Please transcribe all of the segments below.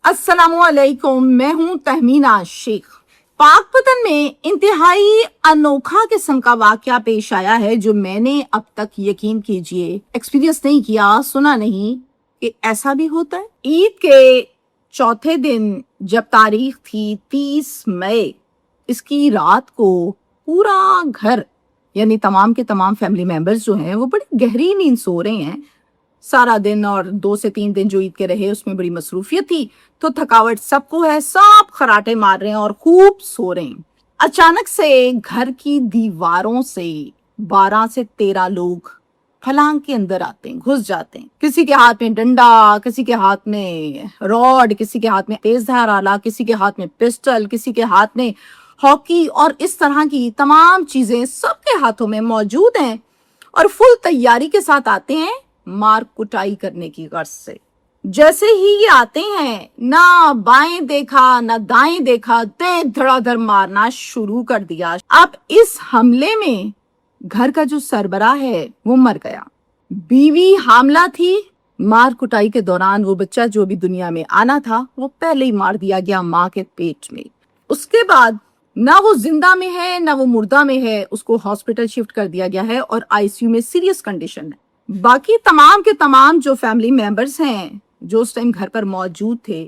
अस्सलामुअलैकुम, मैं हूं तहमीना शेख। पाकपतन में इंतहाई अनोखा किस्म का वाकया पेश आया है जो मैंने अब तक, यकीन कीजिए, एक्सपीरियंस नहीं किया, सुना नहीं कि ऐसा भी होता है। ईद के चौथे दिन जब तारीख थी 30 मई, इसकी रात को पूरा घर यानी तमाम के तमाम फैमिली मेंबर्स जो हैं वो बड़ी गहरी नींद सो रहे हैं। सारा दिन और 2 से 3 दिन जो ईद के रहे उसमें बड़ी मसरूफियत थी, तो थकावट सबको है, सब खराटे मार रहे हैं और खूब सो रहे हैं। अचानक से घर की दीवारों से 12 से 13 लोग फलांग के अंदर आते हैं, घुस जाते हैं। किसी के हाथ में डंडा, किसी के हाथ में रॉड, किसी के हाथ में तेजधार आला, किसी के हाथ में पिस्टल, किसी के हाथ में हॉकी और इस तरह की तमाम चीजें सबके हाथों में मौजूद हैं और फुल तैयारी के साथ आते हैं मार कुटाई करने की गर्ज से। जैसे ही ये आते हैं, ना बाएं देखा ना दाएं देखा, तेज धड़ाधड़ मारना शुरू कर दिया। अब इस हमले में घर का जो सरबराह है वो मर गया, बीवी हामला थी। मार कुटाई के दौरान वो बच्चा जो भी दुनिया में आना था वो पहले ही मार दिया गया माँ के पेट में। उसके बाद ना वो जिंदा में है ना वो मुर्दा में है, उसको हॉस्पिटल शिफ्ट कर दिया गया है और आईसीयू में सीरियस कंडीशन है। बाकी तमाम के तमाम जो फैमिली मेंबर्स हैं जो उस टाइम घर पर मौजूद थे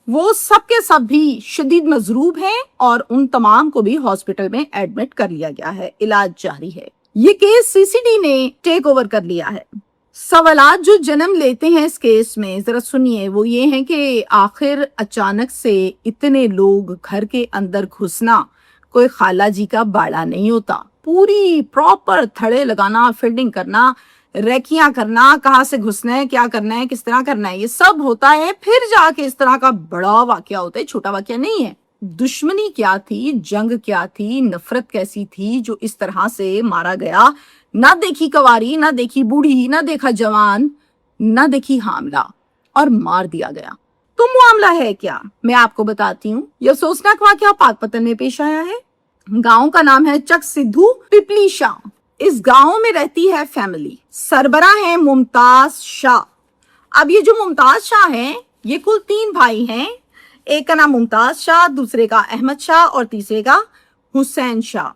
वो सब के सब भी शदीद मजरूब हैं और उन तमाम को भी हॉस्पिटल में एडमिट कर लिया गया है, इलाज जारी है। ये केस सीसीडी ने टेक ओवर कर लिया है। सवालात जो जन्म लेते हैं इस केस में, जरा सुनिए, वो ये हैं कि आखिर अचानक से इतने लोग घर के अंदर घुसना कोई खाला जी का बाड़ा नहीं होता। पूरी प्रॉपर थड़े लगाना, फील्डिंग करना, रेकियां करना, कहाँ से घुसना है, क्या करना है, किस तरह करना है, ये सब होता है। फिर जाके इस तरह का बड़ा वाकया होता है, छोटा वाकया नहीं है। दुश्मनी क्या थी, जंग क्या थी, नफरत कैसी थी जो इस तरह से मारा गया। ना देखी कवारी, ना देखी बूढ़ी, ना देखा जवान, ना देखी हामला और मार दिया गया। तो मामला है क्या, मैं आपको बताती हूँ। यह अफसोसनाक वाकया पाकपतन में पेश आया है। गांव का नाम है चक सिद्धू पिपली शाह। इस गांव में रहती है फैमिली, सरबरा है मुमताज शाह। अब ये जो मुमताज शाह हैं ये कुल 3 भाई हैं। एक का नाम मुमताज शाह, दूसरे का अहमद शाह और तीसरे का हुसैन शाह।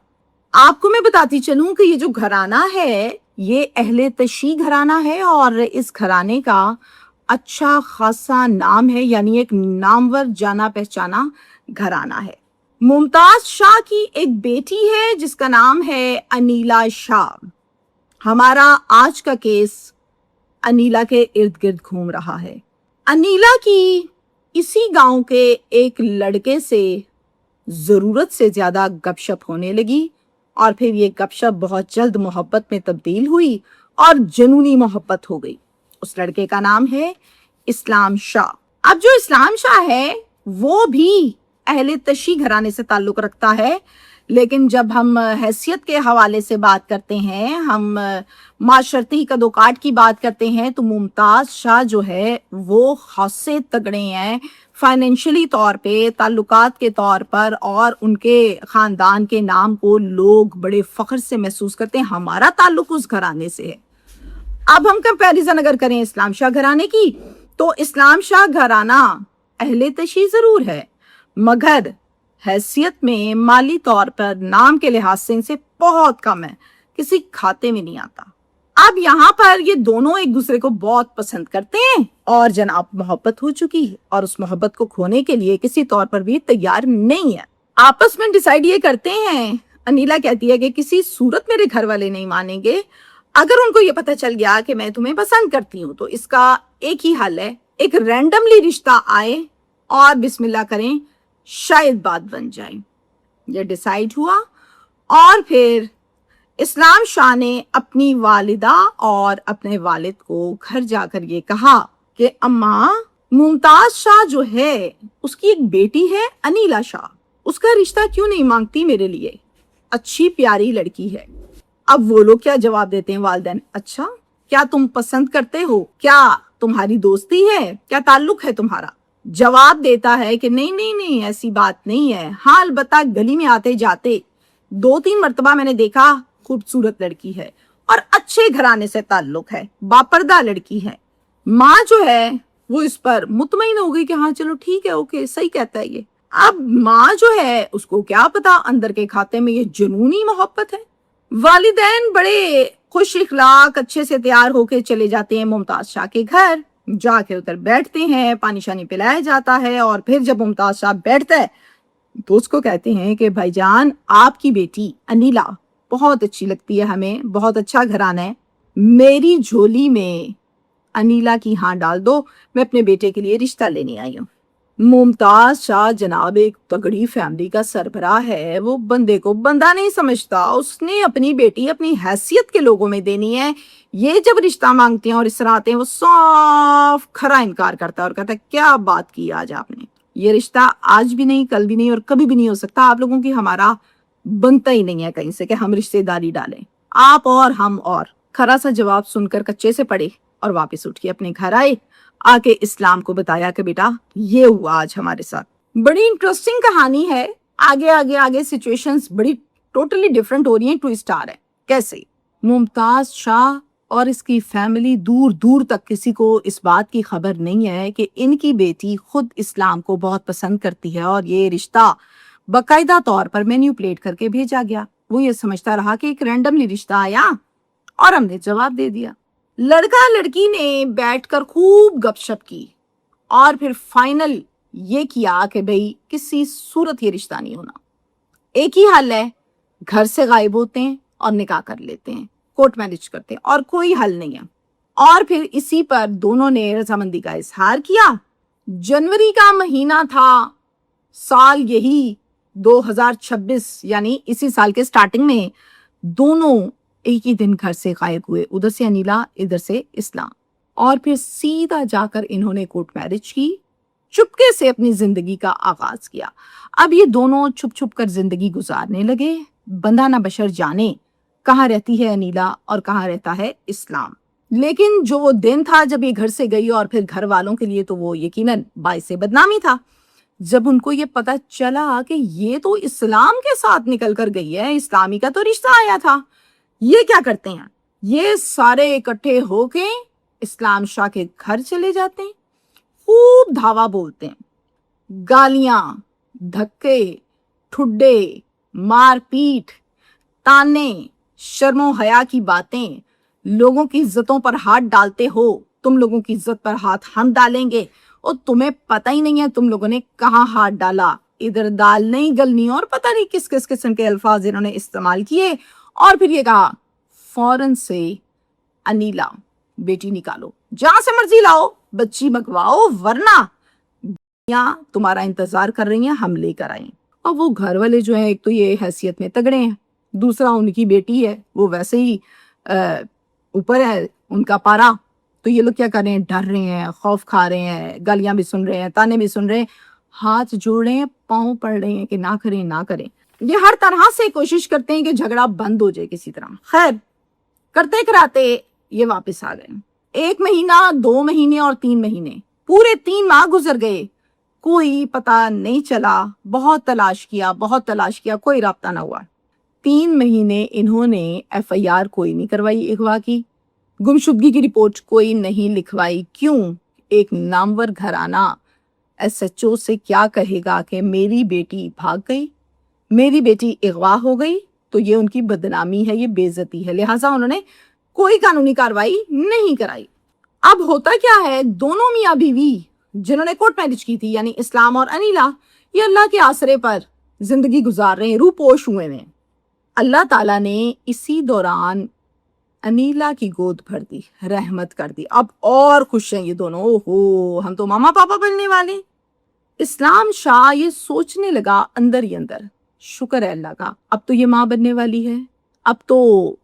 आपको मैं बताती चलूं कि ये जो घराना है ये अहले तशी घराना है और इस घराने का अच्छा खासा नाम है, यानी एक नामवर जाना पहचाना घराना है। मुमताज शाह की एक बेटी है जिसका नाम है अनीला शाह। हमारा आज का केस अनीला के इर्द गिर्द घूम रहा है। अनीला की इसी गांव के एक लड़के से जरूरत से ज्यादा गपशप होने लगी और फिर ये गपशप बहुत जल्द मोहब्बत में तब्दील हुई और जनूनी मोहब्बत हो गई। उस लड़के का नाम है इस्लाम शाह। अब जो इस्लाम शाह है वो भी अहले तशी घराने से ताल्लुक रखता है, लेकिन जब हम हैसियत के हवाले से बात करते हैं, हम माशरती कदोकाट की बात करते हैं, तो मुमताज शाह जो है वो खासे तगड़े हैं फाइनेंशियली तौर पे, ताल्लुकात के तौर पर, और उनके खानदान के नाम को लोग बड़े फख्र से महसूस करते हैं। हमारा ताल्लुक उस घराने से है। अब हम कंपैरिजन अगर करें इस्लाम शाह घराने की, तो इस्लाम शाह घराना अहले तशी जरूर है मगर हैसियत में, माली तौर पर, नाम के लिहाज से इनसे बहुत कम है, किसी खाते में नहीं आता। अब यहाँ पर ये दोनों एक दूसरे को बहुत पसंद करते हैं और जनाब मोहब्बत हो चुकी है और उस मोहब्बत को खोने के लिए किसी तौर पर भी तैयार नहीं है। आपस में डिसाइड ये करते हैं, अनीला कहती है कि किसी सूरत मेरे घर वाले नहीं मानेंगे। अगर उनको ये पता चल गया कि मैं तुम्हें पसंद करती हूँ तो इसका एक ही हल है, एक रैंडमली रिश्ता आए और बिस्मिल्लाह करें, शायद बात बन जाए। ये डिसाइड हुआ और फिर इस्लाम शाह ने अपनी वालिदा और अपने वालिद को घर जाकर ये कहा कि अम्मा, मुमताज शाह जो है उसकी एक बेटी है अनीला शाह, उसका रिश्ता क्यों नहीं मांगती मेरे लिए, अच्छी प्यारी लड़की है। अब वो लोग क्या जवाब देते हैं वालिदैन, अच्छा क्या तुम पसंद करते हो, क्या तुम्हारी दोस्ती है, क्या ताल्लुक है तुम्हारा। जवाब देता है कि नहीं नहीं नहीं, ऐसी बात नहीं है। हाँ अलबत्ता गली में आते जाते 2-3 मर्तबा मैंने देखा, खूबसूरत लड़की है और अच्छे घराने से ताल्लुक है, बापर्दा लड़की है। माँ जो है وہ اس پر مطمئن ہو گئی کہ ہاں چلو ٹھیک ہے، اوکے صحیح کہتا ہے یہ۔ اب ماں جو ہے اس کو کیا پتا اندر کے کھاتے میں یہ جنونی محبت ہے۔ والدین بڑے خوش اخلاق اچھے سے تیار ہو کے چلے جاتے ہیں ممتاز شاہ کے گھر، جا کے ادھر بیٹھتے ہیں، پانی شانی پلایا جاتا ہے، اور پھر جب ممتاز شاہ بیٹھتا ہے تو اس کو کہتے ہیں کہ بھائی جان آپ کی بیٹی انیلا بہت اچھی لگتی ہے ہمیں، بہت اچھا گھرانہ ہے، میری جھولی میں انیلا کی ہاں ڈال دو، میں اپنے بیٹے کے لیے رشتہ لینے آئی ہوں۔ ممتاز شاہ جناب ایک تگڑی فیملی کا سربراہ ہے، وہ بندے کو بندہ نہیں سمجھتا، اس نے اپنی بیٹی اپنی حیثیت کے لوگوں میں دینی ہے۔ یہ جب رشتہ مانگتے ہیں اور اس طرح آتے ہیں وہ صاف کھرا انکار کرتا ہے اور کہتا ہے کیا بات کی آج آپ نے، یہ رشتہ آج بھی نہیں، کل بھی نہیں، اور کبھی بھی نہیں ہو سکتا، آپ لوگوں کی ہمارا بنتا ہی نہیں ہے کہیں سے کہ ہم رشتہ داری ڈالیں، آپ اور ہم اور۔ کھرا سا جواب سن کر کچے سے پڑے اور واپس اٹھ کے اپنے گھر آئے، آ کے اسلام کو بتایا کہ بیٹا یہ ہوا آج ہمارے ساتھ۔ بڑی انٹرسٹنگ کہانی ہے، آگے آگے آگے سچویشنز بڑی ٹوٹلی ڈیفرنٹ ہو رہی ہیں، ٹوئسٹ آ رہا ہے۔ کیسے؟ ممتاز شاہ اور اس کی فیملی دور دور تک کسی کو اس بات کی خبر نہیں ہے کہ ان کی بیٹی خود اسلام کو بہت پسند کرتی ہے، اور یہ رشتہ باقاعدہ طور پر مینیپولیٹ کر کے بھیجا گیا۔ وہ یہ سمجھتا رہا کہ ایک رینڈملی رشتہ آیا اور ہم نے جواب دے دیا۔ لڑکا لڑکی نے بیٹھ کر خوب گپ شپ کی اور پھر فائنل یہ کیا کہ بھئی کسی صورت یہ رشتہ نہیں ہونا، ایک ہی حل ہے، گھر سے غائب ہوتے ہیں اور نکاح کر لیتے ہیں، کورٹ میرج کرتے ہیں، اور کوئی حل نہیں ہے۔ اور پھر اسی پر دونوں نے رضامندی کا اظہار کیا۔ جنوری کا مہینہ تھا، سال یہی 2026، یعنی اسی سال کے سٹارٹنگ میں دونوں ایک ہی دن گھر سے غائب ہوئے، ادھر سے انیلا ادھر سے اسلام، اور پھر سیدھا جا کر انہوں نے کورٹ میرج کی، چپکے سے اپنی زندگی کا آغاز کیا۔ اب یہ دونوں چھپ چھپ کر زندگی گزارنے لگے، بندہ نہ بشر جانے کہاں رہتی ہے انیلا اور کہاں رہتا ہے اسلام۔ لیکن جو وہ دن تھا جب یہ گھر سے گئی، اور پھر گھر والوں کے لیے تو وہ یقیناً باعث بدنامی تھا، جب ان کو یہ پتا چلا کہ یہ تو اسلام کے ساتھ نکل کر گئی ہے، اسلامی کا تو رشتہ آیا تھا، یہ کیا کرتے ہیں؟ یہ سارے اکٹھے ہو کے اسلام شاہ کے گھر چلے جاتے ہیں، خوب دھاوا بولتے ہیں، گالیاں، دھکے، ٹھڈے، مار پیٹ، تانے، شرم و حیا کی باتیں، لوگوں کی عزتوں پر ہاتھ ڈالتے ہو، تم لوگوں کی عزت پر ہاتھ ہم ڈالیں گے، اور تمہیں پتہ ہی نہیں ہے تم لوگوں نے کہاں ہاتھ ڈالا، ادھر دال نہیں گلنی، اور پتہ نہیں کس کس قسم کے الفاظ انہوں نے استعمال کیے۔ اور پھر یہ کہا فوراً سے انیلا بیٹی نکالو، جہاں سے مرضی لاؤ، بچی منگواؤ، ورنہ یہاں تمہارا انتظار کر رہی ہیں، ہم لے کر آئیں۔ اور وہ گھر والے جو ہیں، ایک تو یہ حیثیت میں تگڑے ہیں، دوسرا ان کی بیٹی ہے، وہ ویسے ہی اوپر ہے ان کا پارا، تو یہ لوگ کیا کر رہے ہیں، ڈر رہے ہیں، خوف کھا رہے ہیں، گالیاں بھی سن رہے ہیں، تانے بھی سن رہے ہیں، ہاتھ جوڑ رہے ہیں، پاؤں پڑ رہے ہیں کہ نہ کریں نہ کریں۔ یہ ہر طرح سے کوشش کرتے ہیں کہ جھگڑا بند ہو جائے کسی طرح۔ خیر کرتے کراتے یہ واپس آ گئے۔ 1 مہینہ، 2 مہینے اور 3 مہینے، پورے 3 ماہ گزر گئے، کوئی پتہ نہیں چلا، بہت تلاش کیا، کوئی رابطہ نہ ہوا۔ 3 مہینے انہوں نے FIR کوئی نہیں کروائی اغوا کی، گمشدگی کی رپورٹ کوئی نہیں لکھوائی۔ کیوں؟ ایک نامور گھرانہ SHO سے کیا کہے گا کہ میری بیٹی بھاگ گئی، میری بیٹی اغوا ہو گئی، تو یہ ان کی بدنامی ہے، یہ بے عزتی ہے، لہٰذا انہوں نے کوئی قانونی کارروائی نہیں کرائی۔ اب ہوتا کیا ہے، دونوں میاں بیوی جنہوں نے کورٹ میرج کی تھی، یعنی اسلام اور انیلا، یہ اللہ کے آسرے پر زندگی گزار رہے ہیں، روح پوش ہوئے ہیں۔ اللہ تعالیٰ نے اسی دوران انیلا کی گود بھر دی، رحمت کر دی، اب اور خوش ہیں یہ دونوں، اوہو ہم تو ماما پاپا بننے والے۔ اسلام شاہ یہ سوچنے لگا اندر ہی اندر، شکر ہے اللہ کا، اب تو یہ ماں بننے والی ہے، اب تو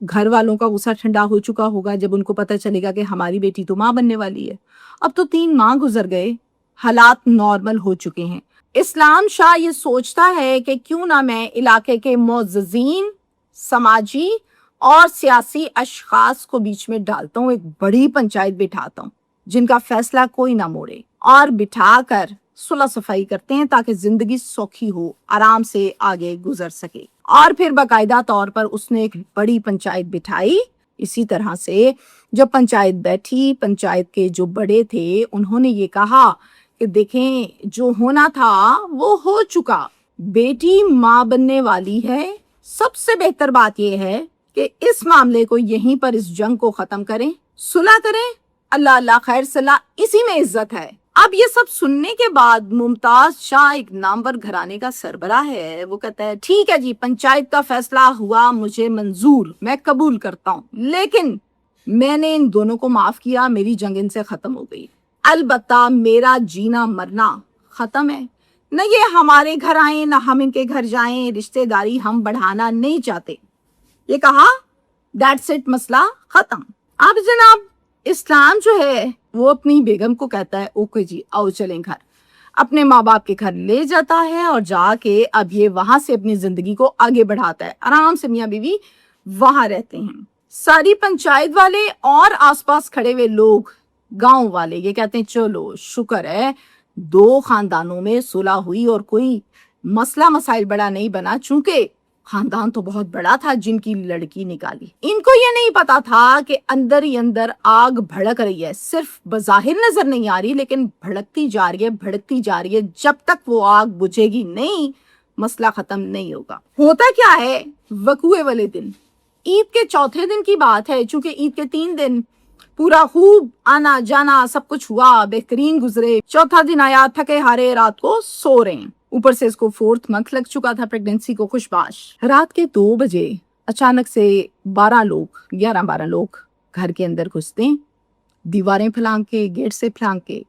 گھر والوں کا غصہ ٹھنڈا ہو چکا ہوگا جب ان کو پتہ چلے گا کہ ہماری بیٹی تو ماں بننے والی ہے۔ اب تو 3 ماہ گزر گئے، حالات نارمل ہو چکے ہیں۔ اسلام شاہ یہ سوچتا ہے کہ کیوں نہ میں علاقے کے معززین، سماجی اور سیاسی اشخاص کو بیچ میں ڈالتا ہوں، ایک بڑی پنچایت بٹھاتا ہوں جن کا فیصلہ کوئی نہ موڑے، اور بٹھا کر صلح صفائی کرتے ہیں تاکہ زندگی سوکھی ہو، آرام سے آگے گزر سکے۔ اور پھر باقاعدہ طور پر اس نے ایک بڑی پنچایت بٹھائی، اسی طرح سے जब पंचायत बैठी, पंचायत के जो बड़े थे उन्होंने ये कहा कि देखें, जो होना था वो हो चुका, बेटी माँ बनने वाली है। सबसे बेहतर बात यह है कि इस मामले को यहीं पर, इस जंग को खत्म करें, सुलह करें। अल्लाह अल्लाह खैर सलाह, इसी में इज्जत है। अब ये सब सुनने के बाद मुमताज शाह एक नामवर घराने का सरबराह है, वो कहता है ठीक है जी, पंचायत का फैसला हुआ, मुझे मंजूर, मैं कबूल करता हूँ, लेकिन मैंने इन दोनों को माफ किया, मेरी जंग इनसे खत्म हो गई। अलबत्ता मेरा जीना मरना खत्म है, न ये हमारे घर आए न हम इनके घर जाएं, रिश्तेदारी हम बढ़ाना नहीं चाहते। ये कहा, दैट्स इट, मसला खत्म। अब जनाब इस्लाम जो है वो अपनी बेगम को कहता है ओके जी आओ चलें घर, अपने माँ बाप के घर ले जाता है और जाके अब ये वहां से अपनी जिंदगी को आगे बढ़ाता है। आराम से मियाँ बीवी वहां रहते हैं। सारी पंचायत वाले और आसपास खड़े हुए लोग, गांव वाले, ये कहते हैं चलो शुक्र है दो खानदानों में सुलह हुई और कोई मसला मसाइल बड़ा नहीं बना, चूंकि खानदान तो बहुत बड़ा था जिनकी लड़की निकाली। इनको ये नहीं पता था कि अंदर ही अंदर आग भड़क रही है, सिर्फ बज़ाहिर नजर नहीं आ रही लेकिन भड़कती जा रही है, भड़कती जा रही है। जब तक वो आग बुझेगी नहीं, मसला खत्म नहीं होगा। होता क्या है, वकूए वाले दिन, ईद के चौथे दिन की बात है, चूंकि ईद के 3 दिन पूरा खूब आना जाना सब कुछ हुआ, बेहतरीन गुजरे। चौथा दिन आया, थके हारे रात को सो रहे हैं, ऊपर से इसको 4th मंथ लग चुका था प्रेगनेंसी को, खुशबाश। रात के 2 बजे अचानक से 11-12 लोग घर के अंदर घुसते हैं, दीवारें फलांग के, गेट से फलांग के।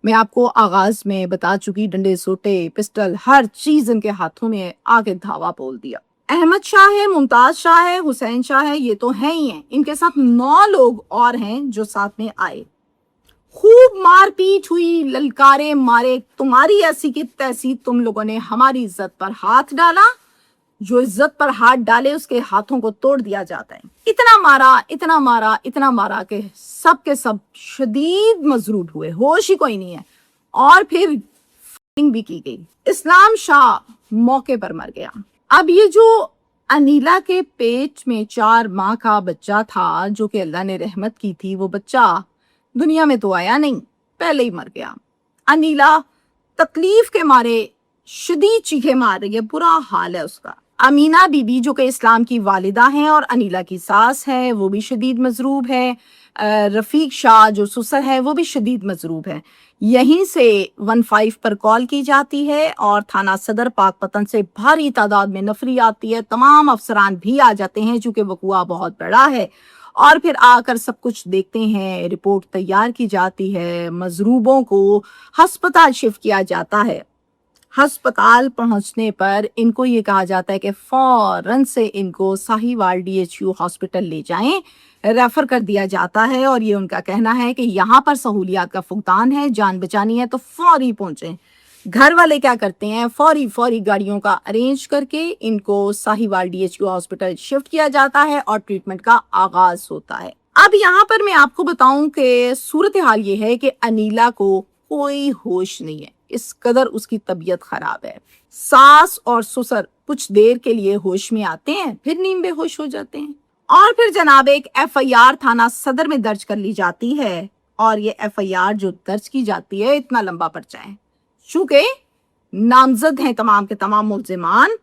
मैं आपको आगाज में बता चुकी, डंडे सोटे पिस्टल हर चीज इनके हाथों में आके धावा बोल दिया। अहमद शाह है, मुमताज शाह है, हुसैन शाह है, ये तो हैं ही हैं। इनके साथ 9 लोग और हैं जो साथ में आए। खूब मारपीट हुई, ललकारे मारे, तुम्हारी ऐसी की तैसी, तुम लोगों ने हमारी इज्जत पर हाथ डाला, जो इज्जत पर हाथ डाले उसके हाथों को तोड़ दिया जाता है। इतना मारा, इतना मारा, इतना मारा कि सब के सब शदीद मजरूब हुए, होश ही कोई नहीं है। और फिर फायरिंग भी की गई। इस्लाम शाह मौके पर मर गया। अब ये जो अनीला के पेट में 4 माह का बच्चा था, जो कि अल्लाह ने रहमत की थी, वो बच्चा दुनिया में तो आया नहीं, पहले ही मर गया। अनीला तकलीफ के मारे शदीद चीखे मार रही है, बुरा हाल है उसका। अमीना बीबी जो कि इस्लाम की वालिदा हैं और अनीला की सास है, वो भी शदीद मजरूब है। रफीक शाह जो ससुर है वो भी शदीद मजरूब है। यहीं से 15 पर कॉल की जाती है और थाना सदर पाकपतन से भारी तादाद में नफरी आती है। तमाम अफसरान भी आ जाते हैं चूंकि वकुआ बहुत बड़ा है, और फिर आकर सब कुछ देखते हैं। रिपोर्ट तैयार की जाती है, मजरूबों को हस्पताल शिफ्ट किया जाता है। हस्पताल पहुंचने पर इनको ये कहा जाता है कि फौरन से इनको साहिवाल DHU हॉस्पिटल ले जाएं, रेफर कर दिया जाता है। और ये उनका कहना है कि यहाँ पर सहूलियात का फुकदान है, जान बचानी है तो फौरी पहुंचे। घर वाले क्या करते हैं, फौरी गाड़ियों का अरेंज करके इनको साहिवाल DHU हॉस्पिटल शिफ्ट किया जाता है और ट्रीटमेंट का आगाज होता है। अब यहाँ पर मैं आपको बताऊं कि सूरत हाल ये है कि अनीला को कोई होश नहीं है, इस कदर उसकी तबीयत खराब है। सास और ससुर कुछ देर के लिए होश में आते हैं, फिर नीम बेहोश हो जाते हैं। और फिर जनाब एक FIR थाना सदर में दर्ज कर ली जाती है, और ये FIR जो दर्ज की जाती है, इतना लंबा पर्चा है, चूंकि नामजद हैं तमाम के तमाम मुल्जिमान,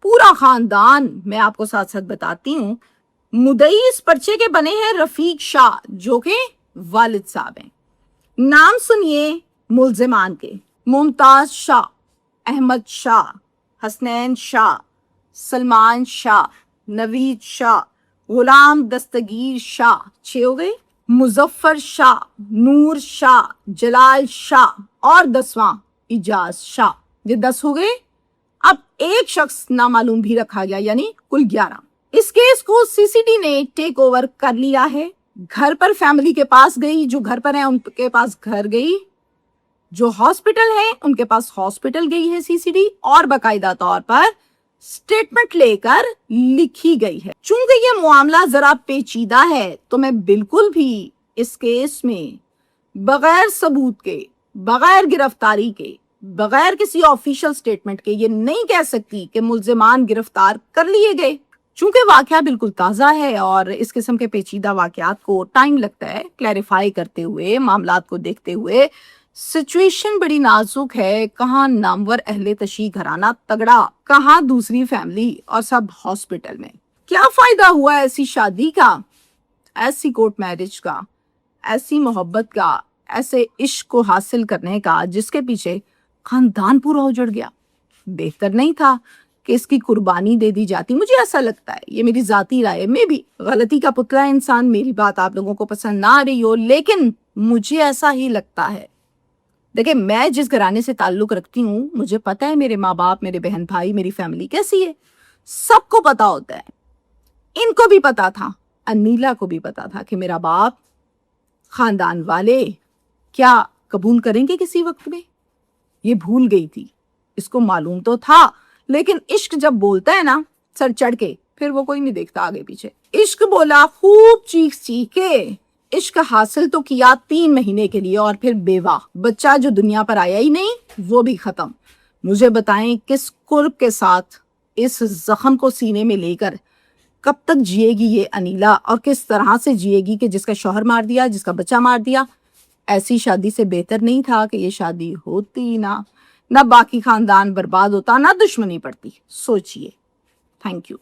पूरा खानदान। मैं आपको साथ साथ बताती हूँ, मुदई इस पर्चे के बने हैं रफीक शाह जो कि वालिद साहब हैं। नाम सुनिए मुल्जिमान के, मुमताज शाह, अहमद शाह, हसनैन शाह, सलमान शाह, नवीद शाह, गुलाम दस्तगीर शाह, 6 हो गए, मुजफ्फर शाह, नूर शाह, जलाल शाह और 10वां इजाज शाह, ये 10 हो गए। अब एक शख्स नामालूम भी रखा गया, यानी कुल 11। इस केस को CCD ने टेक ओवर कर लिया है। घर पर फैमिली के पास गई, जो घर पर है उनके पास घर गई, जो हॉस्पिटल है उनके पास हॉस्पिटल गई है CCD, और बाकायदा तौर पर स्टेटमेंट लेकर लिखी गई है। चूंकि ये मामला जरा पेचीदा है तो मैं बिल्कुल भी इस केस में बगैर सबूत के, बगैर गिरफ्तारी के, बगैर किसी ऑफिशियल स्टेटमेंट के ये नहीं कह सकती कि मुल्जिमान गिरफ्तार कर लिए गए। چونکہ واقعہ بالکل تازہ ہے اور اس قسم کے پیچیدہ واقعات کو ٹائم لگتا ہے کلیریفائی کرتے ہوئے، معاملات کو دیکھتے ہوئے، سچویشن بڑی نازک ہے، کہاں نامور اہل تشیع گھرانہ تگڑا، کہاں دوسری فیملی اور سب ہاسپٹل میں۔ کیا فائدہ ہوا ایسی شادی کا، ایسی کورٹ میرج کا، ایسی محبت کا، ایسے عشق کو حاصل کرنے کا جس کے پیچھے خاندان پورا اجڑ گیا؟ بہتر نہیں تھا کہ اس کی قربانی دے دی جاتی؟ مجھے ایسا لگتا ہے، یہ میری ذاتی رائے میں بھی غلطی کا پتلا ہے انسان، میری بات آپ لوگوں کو پسند نہ آ رہی ہو، لیکن مجھے ایسا ہی لگتا ہے۔ دیکھیں، میں جس گھرانے سے تعلق رکھتی ہوں، مجھے پتا ہے میرے ماں باپ، میرے بہن بھائی، میری فیملی کیسی ہے، سب کو پتا ہوتا ہے۔ ان کو بھی پتا تھا، انیلا کو بھی پتا تھا کہ میرا باپ، خاندان والے کیا قبول کریں گے کسی وقت میں؟ یہ بھول گئی تھی، اس کو معلوم تو تھا، لیکن عشق جب بولتا ہے نا سر چڑھ کے، پھر وہ کوئی نہیں دیکھتا آگے پیچھے۔ عشق بولا خوب چیخ چیخے، عشق حاصل تو کیا 3 مہینے کے لیے اور پھر بیوہ، بچہ جو دنیا پر آیا ہی نہیں وہ بھی ختم۔ مجھے بتائیں کس قرب کے ساتھ اس زخم کو سینے میں لے کر کب تک جیے گی یہ انیلا، اور کس طرح سے جیے گی کہ جس کا شوہر مار دیا، جس کا بچہ مار دیا؟ ایسی شادی سے بہتر نہیں تھا کہ یہ شادی ہوتی نہ باقی خاندان برباد ہوتا، نہ دشمنی پڑتی؟ سوچئے۔ Thank you.